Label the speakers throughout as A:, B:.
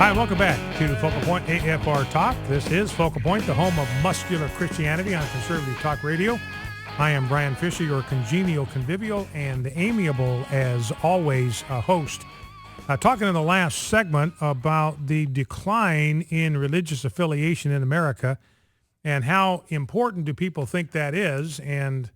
A: Hi, welcome back to Focal Point AFR Talk. This is Focal Point, the home of muscular Christianity on Conservative Talk Radio. I am Brian Fisher, your congenial, convivial, and amiable, as always, host. Talking in the last segment about the decline in religious affiliation in America and how important do people think that is. And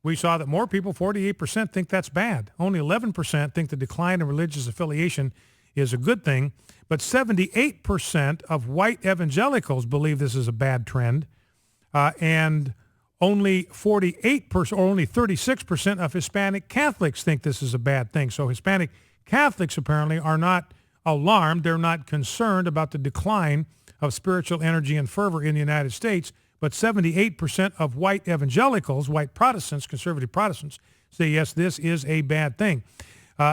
A: we saw that more people, 48%, think that's bad. Only 11% think the decline in religious affiliation is a good thing. But 78% of white evangelicals believe this is a bad trend. And only 48% or only 36% of Hispanic Catholics think this is a bad thing. So Hispanic Catholics apparently are not alarmed. They're not concerned about the decline of spiritual energy and fervor in the United States. But 78% of white evangelicals, white Protestants, conservative Protestants, say, yes, this is a bad thing.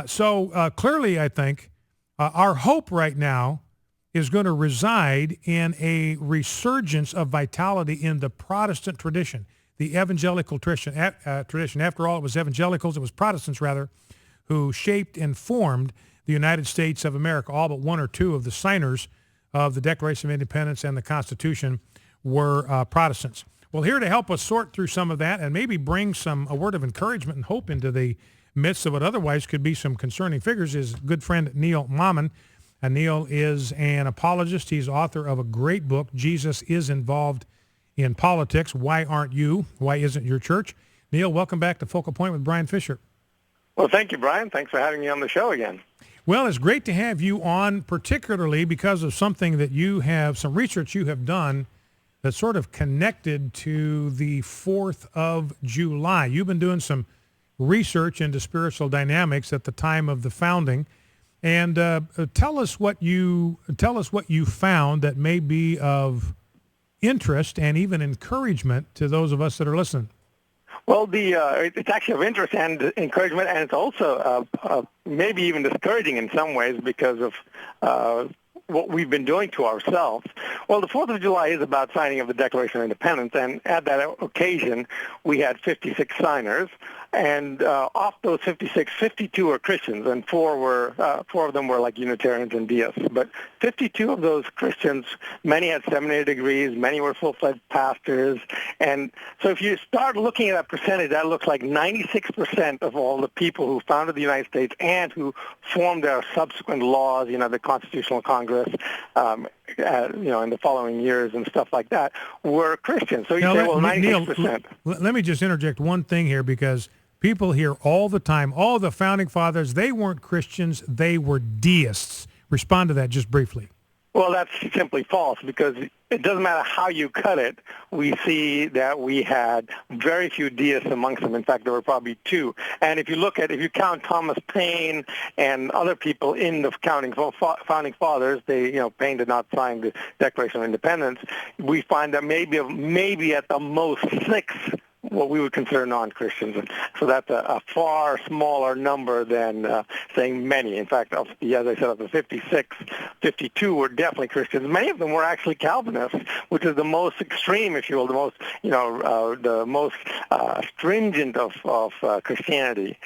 A: So clearly, I think, our hope right now is going to reside in a resurgence of vitality in the Protestant tradition, the evangelical tradition. After all, it was evangelicals, it was Protestants rather, who shaped and formed the United States of America. All but one or two of the signers of the Declaration of Independence and the Constitution were Protestants. Well, here to help us sort through some of that and maybe bring a word of encouragement and hope into the midst of what otherwise could be some concerning figures is good friend Neil Mammen. Neil is an apologist. He's author of a great book, Jesus is Involved in Politics. Why aren't you? Why isn't your church? Neil, welcome back to Focal Point with Brian Fisher.
B: Well, thank you, Brian. Thanks for having me on the show again.
A: Well, it's great to have you on, particularly because of something that you have, some research you have done that's sort of connected to the 4th of July. You've been doing some research into spiritual dynamics at the time of the founding, and tell us what you found that may be of interest and even encouragement to those of us that are listening.
B: Well, it's actually of interest and encouragement, and it's also maybe even discouraging in some ways because of what we've been doing to ourselves. Well, the 4th of July is about signing of the Declaration of Independence, and at that occasion, we had 56 signers, and off those 56, 52 were Christians, and four of them were like Unitarians and deists. But 52 of those Christians, many had seminary degrees, many were full-fledged pastors, and so if you start looking at that percentage, that looks like 96% of all the people who founded the United States and who formed their subsequent laws, the Constitutional Congress, in the following years and stuff like that, were Christians. So you say, well, 96%.
A: Neil, let me just interject one thing here, because people hear all the time, all the founding fathers, they weren't Christians, they were deists. Respond to that just briefly.
B: Well, that's simply false, because it doesn't matter how you cut it. We see that we had very few deists amongst them. In fact, there were probably 2. And if you count Thomas Paine and other people in the founding fathers, Paine did not sign the Declaration of Independence. We find that maybe at the most 6 what we would consider non-Christians. And so that's a far smaller number than saying many. In fact, as I said, of the 56, 52 were definitely Christians. Many of them were actually Calvinists, which is the most extreme, if you will, the most stringent of Christianity.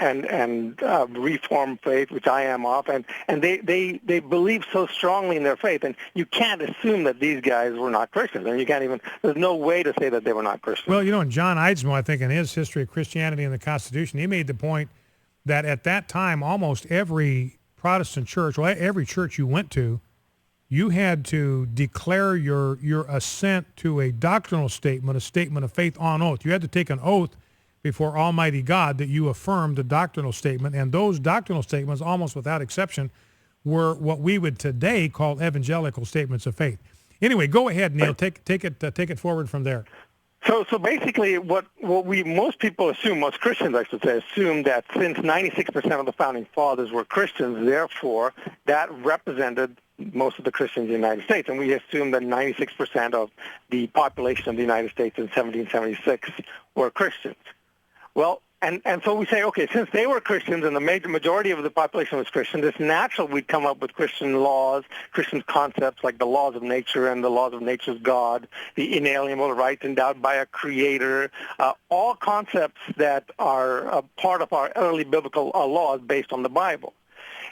B: And Reformed faith, which I am of, and they believe so strongly in their faith, and you can't assume that these guys were not Christians, and there's no way to say that they were not Christians.
A: Well, and John Eidsmoe, I think in his History of Christianity and the Constitution, he made the point that at that time, almost every Protestant church, well, every church you went to, you had to declare your assent to a doctrinal statement, a statement of faith on oath. You had to take an oath before Almighty God that you affirmed a doctrinal statement, and those doctrinal statements, almost without exception, were what we would today call evangelical statements of faith. Anyway, go ahead, Neil. Take it forward from there.
B: So basically, what most people assume, most Christians, I should say, assume that since 96% of the founding fathers were Christians, therefore that represented most of the Christians in the United States, and we assume that 96% of the population of the United States in 1776 were Christians. Well, and so we say, okay, since they were Christians and the majority of the population was Christian, it's natural we'd come up with Christian laws, Christian concepts like the laws of nature and the laws of nature's God, the inalienable rights endowed by a creator, all concepts that are a part of our early biblical laws based on the Bible.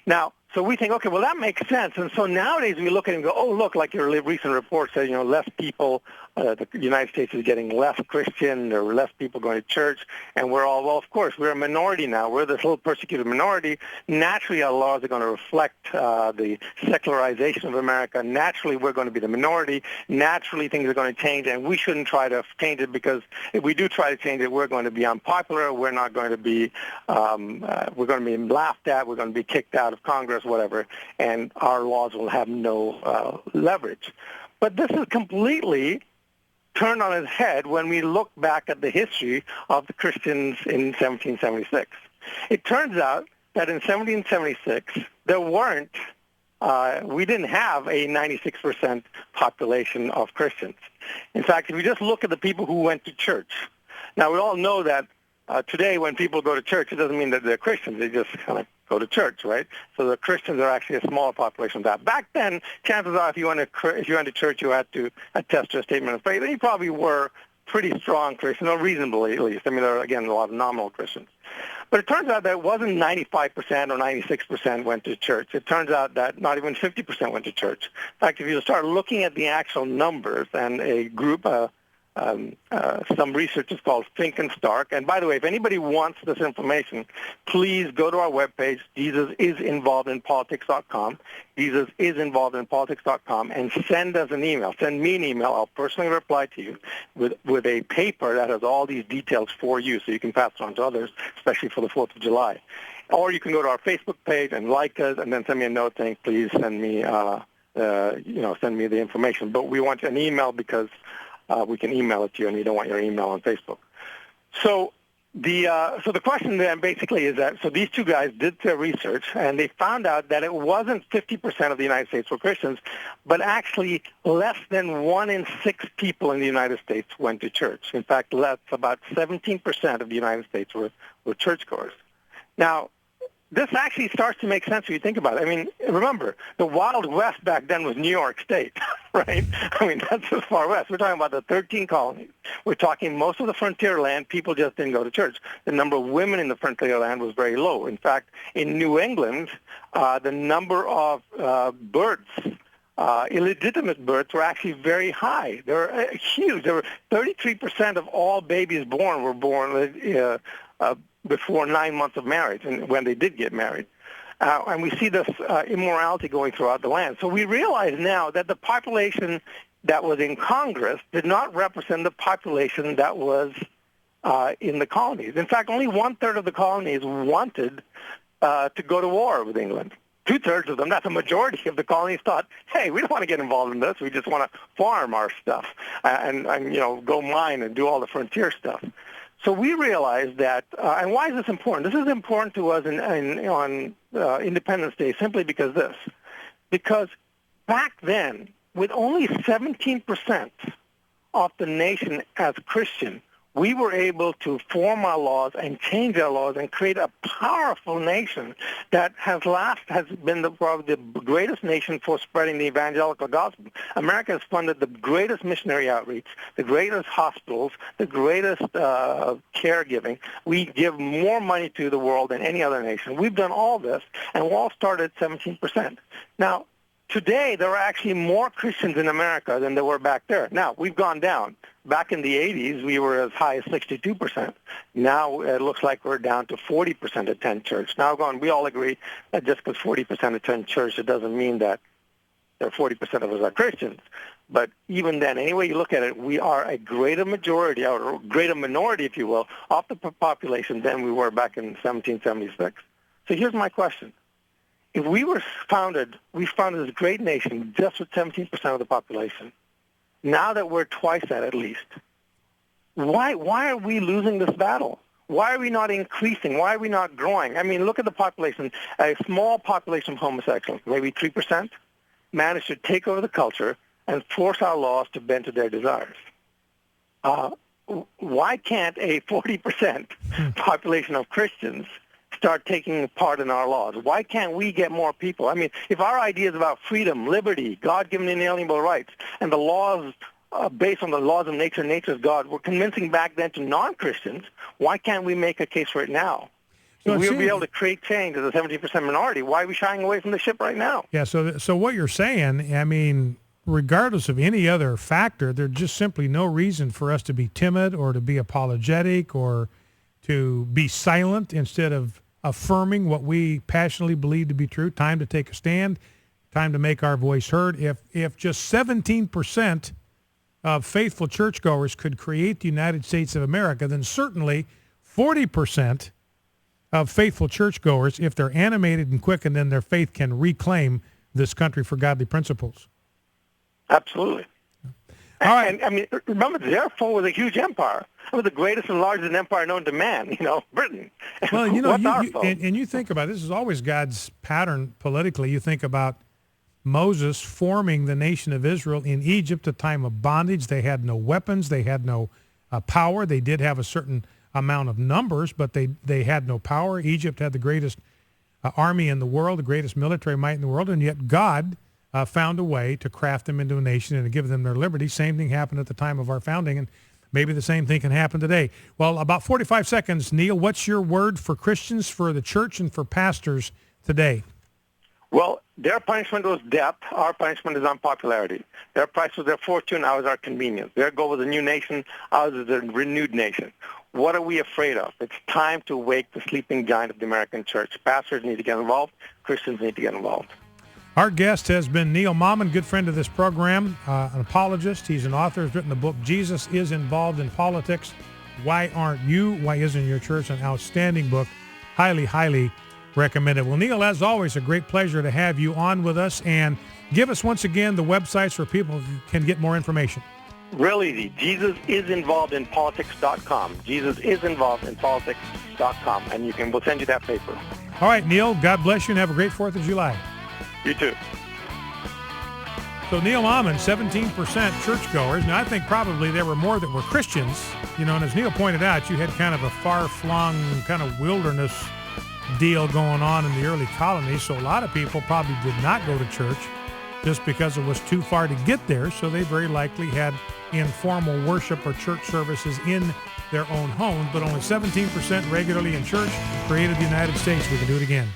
B: Now, So we think, okay, well, that makes sense. And so nowadays we look at it and go, oh, look, like your recent report said, less people, the United States is getting less Christian, there are less people going to church, and we're all, well, of course, we're a minority now. We're this little persecuted minority. Naturally, our laws are going to reflect the secularization of America. Naturally, we're going to be the minority. Naturally, things are going to change, and we shouldn't try to change it, because if we do try to change it, we're going to be unpopular. We're not going to be, we're going to be laughed at. We're going to be kicked out of Congress, whatever, and our laws will have no leverage. But this is completely turned on its head when we look back at the history of the Christians in 1776. It turns out that in 1776, there weren't, we didn't have a 96% population of Christians. In fact, if you just look at the people who went to church, now we all know that today when people go to church, it doesn't mean that they're Christians. They just kind of go to church, right? So the Christians are actually a smaller population than that. Back then, chances are if you went to church, you had to attest to a statement of faith, and you probably were pretty strong Christians, or reasonably at least. I mean, there are, again, a lot of nominal Christians. But it turns out that it wasn't 95% or 96% went to church. It turns out that not even 50% went to church. In fact, if you start looking at the actual numbers, and a group, some research is called Think and Stark. And by the way, if anybody wants this information, please go to our webpage, JesusIsInvolvedInPolitics.com, JesusIsInvolvedInPolitics.com, and send us an email. Send me an email. I'll personally reply to you with a paper that has all these details for you, so you can pass it on to others, especially for the 4th of July. Or you can go to our Facebook page and like us, and then send me a note saying, please send me, send me the information. But we want an email because we can email it to you, and you don't want your email on Facebook. So the question then basically is that, so these two guys did their research, and they found out that it wasn't 50% of the United States were Christians, but actually less than 1 in 6 people in the United States went to church. In fact, that's about 17% of the United States were churchgoers. Now, this actually starts to make sense when you think about it. I mean, remember, the Wild West back then was New York State, right? I mean, that's as far west. We're talking about the 13 colonies. We're talking most of the frontier land, people just didn't go to church. The number of women in the frontier land was very low. In fact, in New England, the number of births, illegitimate births, were actually very high. They were huge. There were 33% of all babies born were born before 9 months of marriage, and when they did get married. And we see this immorality going throughout the land. So we realize now that the population that was in Congress did not represent the population that was in the colonies. In fact, only 1/3 of the colonies wanted to go to war with England. 2/3 of them, that's a majority of the colonies, thought, hey, we don't want to get involved in this. We just want to farm our stuff and go mine and do all the frontier stuff. So we realized that, and why is this important? This is important to us on Independence Day simply because back then, with only 17% of the nation as Christian, we were able to form our laws and change our laws and create a powerful nation that has been probably the greatest nation for spreading the evangelical gospel. America has funded the greatest missionary outreach, the greatest hospitals, the greatest caregiving. We give more money to the world than any other nation. We've done all this, and we all started at 17%. Now, today, there are actually more Christians in America than there were back there. Now, we've gone down. Back in the 80s, we were as high as 62%. Now it looks like we're down to 40% attend church. Now, we all agree that just because 40% attend church, it doesn't mean that 40% of us are Christians. But even then, any way you look at it, we are a greater majority, or greater minority, if you will, of the population than we were back in 1776. So here's my question. If we founded this great nation just with 17% of the population, now that we're twice that at least, why are we losing this battle? Why are we not increasing? Why are we not growing? I mean, look at the population. A small population of homosexuals, maybe 3%, managed to take over the culture and force our laws to bend to their desires. Why can't a 40% population of Christians start taking part in our laws? Why can't we get more people? I mean, if our ideas about freedom, liberty, God-given inalienable rights, and the laws based on the laws of nature's God were convincing back then to non-Christians, why can't we make a case for it now?
A: So
B: we'll be able to create change as a 17% minority. Why are we shying away from the ship right now?
A: Yeah, so what you're saying, I mean, regardless of any other factor, there's just simply no reason for us to be timid or to be apologetic or to be silent instead of affirming what we passionately believe to be true. Time to take a stand, time to make our voice heard. If just 17% of faithful churchgoers could create the United States of America, then certainly 40% of faithful churchgoers, if they're animated and quickened in their faith, can reclaim this country for godly principles.
B: Absolutely.
A: All right.
B: And I mean, remember, therefore, was a huge empire. It was the greatest and largest empire known to man, Britain.
A: Well,
B: What's our fault?
A: and you think about it, this is always God's pattern politically. You think about Moses forming the nation of Israel in Egypt, a time of bondage. They had no weapons. They had no power. They did have a certain amount of numbers, but they had no power. Egypt had the greatest army in the world, the greatest military might in the world, and yet God found a way to craft them into a nation and to give them their liberty. Same thing happened at the time of our founding, and maybe the same thing can happen today. Well, about 45 seconds, Neil, what's your word for Christians, for the church, and for pastors today?
B: Well, their punishment was death. Our punishment is unpopularity. Their price was their fortune. Ours our convenience. Their goal was a new nation. Ours is a renewed nation. What are we afraid of? It's time to wake the sleeping giant of the American church. Pastors need to get involved. Christians need to get involved.
A: Our guest has been Neil Mammen, good friend of this program, an apologist. He's an author. He's written the book, Jesus is Involved in Politics. Why Aren't You? Why Isn't Your Church? An outstanding book. Highly, highly recommended. Well, Neil, as always, a great pleasure to have you on with us. And give us once again the websites where people can get more information.
B: Real easy. JesusIsInvolvedInPolitics.com. JesusIsInvolvedInPolitics.com. And we'll send you that paper.
A: All right, Neil, God bless you and have a great 4th of July.
B: You too.
A: So Neil Mammen, 17% churchgoers. Now, I think probably there were more that were Christians. And as Neil pointed out, you had kind of a far-flung kind of wilderness deal going on in the early colonies. So a lot of people probably did not go to church just because it was too far to get there. So they very likely had informal worship or church services in their own homes. But only 17% regularly in church created the United States. We can do it again.